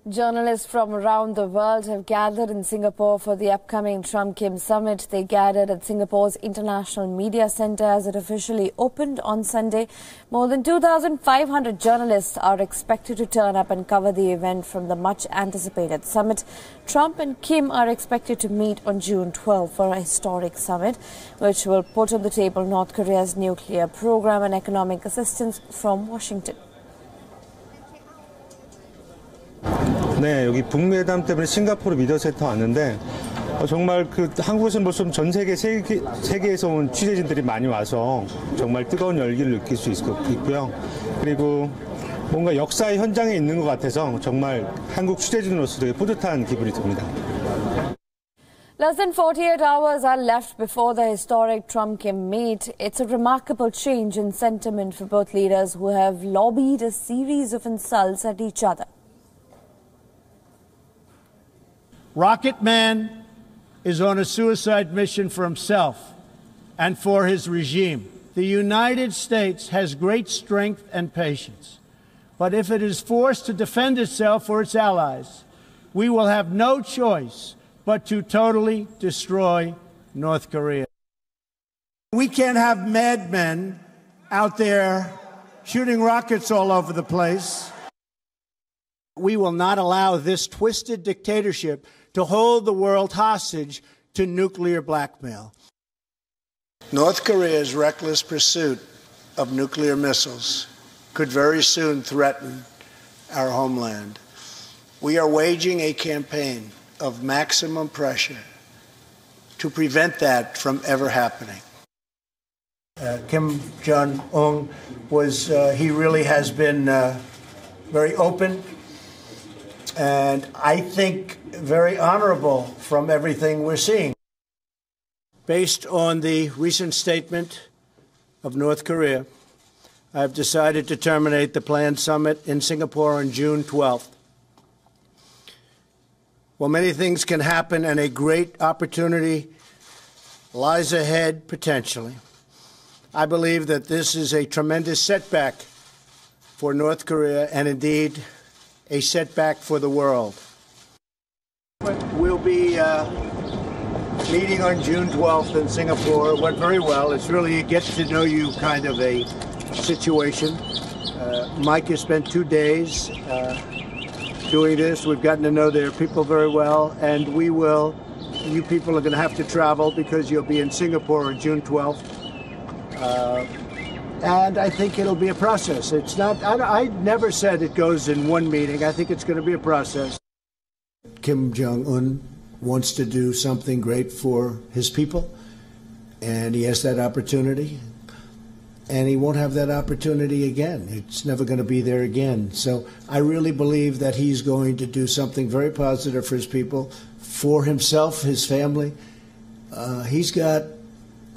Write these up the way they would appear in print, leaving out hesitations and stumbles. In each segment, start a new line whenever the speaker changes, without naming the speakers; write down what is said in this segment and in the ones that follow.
Journalists from around the world have gathered in Singapore for the upcoming Trump-Kim summit. They gathered at Singapore's International Media Centre as it officially opened on Sunday. More than 2,500 journalists are expected to turn up and cover the event from the much-anticipated summit. Trump and Kim are expected to meet on June 12 for a historic summit, which will put on the table North Korea's nuclear program and economic assistance from Washington.
네, 여기 북미회담 때문에 싱가포르 미디어센터 왔는데 정말 한국에서는 벌써 전 세계에서 온 취재진들이 많이 와서 정말 뜨거운 열기를 느낄 수 있고요. 그리고 뭔가 역사의 현장에 있는 것 같아서 정말 한국 취재진으로서 되게 뿌듯한 기분이 듭니다.
Less than 48 hours are left before the historic Trump-Kim meet. It's a remarkable change in sentiment for both leaders who have lobbied a series of insults at each other.
Rocket Man is on a suicide mission for himself and for his regime. The United States has great strength and patience, but if it is forced to defend itself or its allies, we will have no choice but to totally destroy North Korea. We can't have madmen out there shooting rockets all over the place. We will not allow this twisted dictatorship to hold the world hostage to nuclear blackmail.
North Korea's reckless pursuit of nuclear missiles could very soon threaten our homeland. We are waging a campaign of maximum pressure to prevent that from ever happening.
Kim Jong-un he really has been very open and I think very honorable from everything we're seeing. Based on the recent statement of North Korea, I've decided to terminate the planned summit in Singapore on June 12th. While many things can happen and a great opportunity lies ahead potentially, I believe that this is a tremendous setback for North Korea and indeed a setback for the world. We'll be meeting on June 12th in Singapore. It went very well. It's really a get-to-know-you kind of a situation. Mike has spent 2 days doing this. We've gotten to know their people very well, and you people are going to have to travel because you'll be in Singapore on June 12th. And I think it'll be a process. It's not, I never said it goes in one meeting. I think it's going to be a process. Kim Jong-un wants to do something great for his people, and he has that opportunity, and he won't have that opportunity again. It's never going to be there again. So I really believe that he's going to do something very positive for his people, for himself, his family. He's got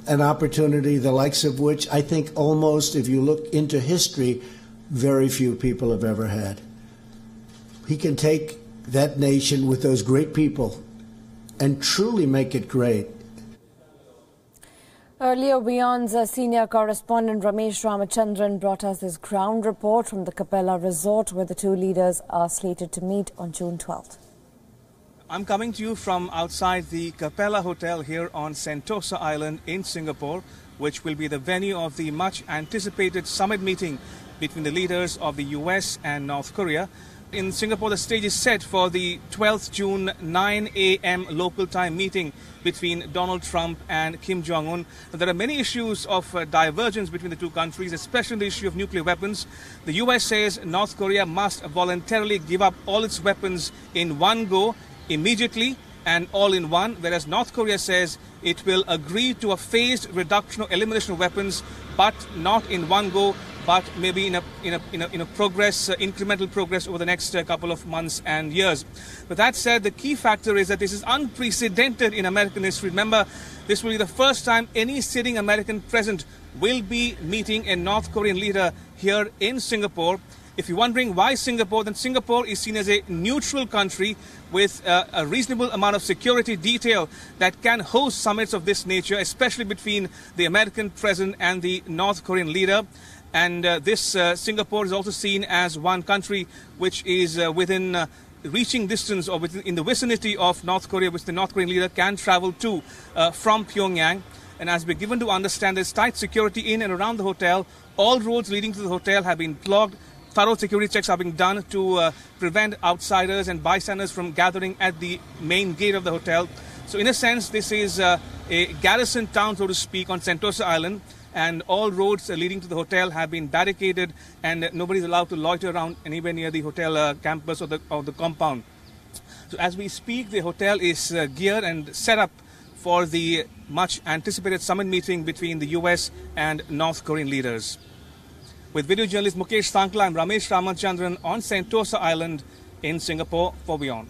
an opportunity the likes of which I think almost, if you look into history, very few people have ever had. He can take that nation with those great people and truly make it great.
Earlier, WION's senior correspondent Ramesh Ramachandran brought us this ground report from the Capella Resort, where the two leaders are slated to meet on June 12th.
I'm coming to you from outside the Capella Hotel here on Sentosa Island in Singapore, which will be the venue of the much-anticipated summit meeting between the leaders of the US and North Korea. In Singapore, the stage is set for the 12th June 9 a.m. local time meeting between Donald Trump and Kim Jong-un. There are many issues of divergence between the two countries, especially the issue of nuclear weapons. The US says North Korea must voluntarily give up all its weapons in one go, immediately and all in one, whereas North Korea says it will agree to a phased reduction or elimination of weapons, but not in one go, but maybe in a incremental progress over the next couple of months and years. But that said, the key factor is that this is unprecedented in American history. Remember, this will be the first time any sitting American president will be meeting a North Korean leader here in Singapore. If you're wondering why Singapore, then Singapore is seen as a neutral country with a reasonable amount of security detail that can host summits of this nature, especially between the American president and the North Korean leader. And Singapore is also seen as one country which is within reaching distance or in the vicinity of North Korea, which the North Korean leader can travel to from Pyongyang. And as we're given to understand, there's tight security in and around the hotel. All roads leading to the hotel have been blocked. Thorough security checks are being done to prevent outsiders and bystanders from gathering at the main gate of the hotel. So in a sense, this is a garrison town, so to speak, on Sentosa Island. And all roads leading to the hotel have been barricaded, and nobody's allowed to loiter around anywhere near the hotel campus or the compound. So as we speak, the hotel is geared and set up for the much anticipated summit meeting between the US and North Korean leaders. With video journalist Mukesh Sankla, I'm Ramesh Ramachandran on Sentosa Island in Singapore for WION.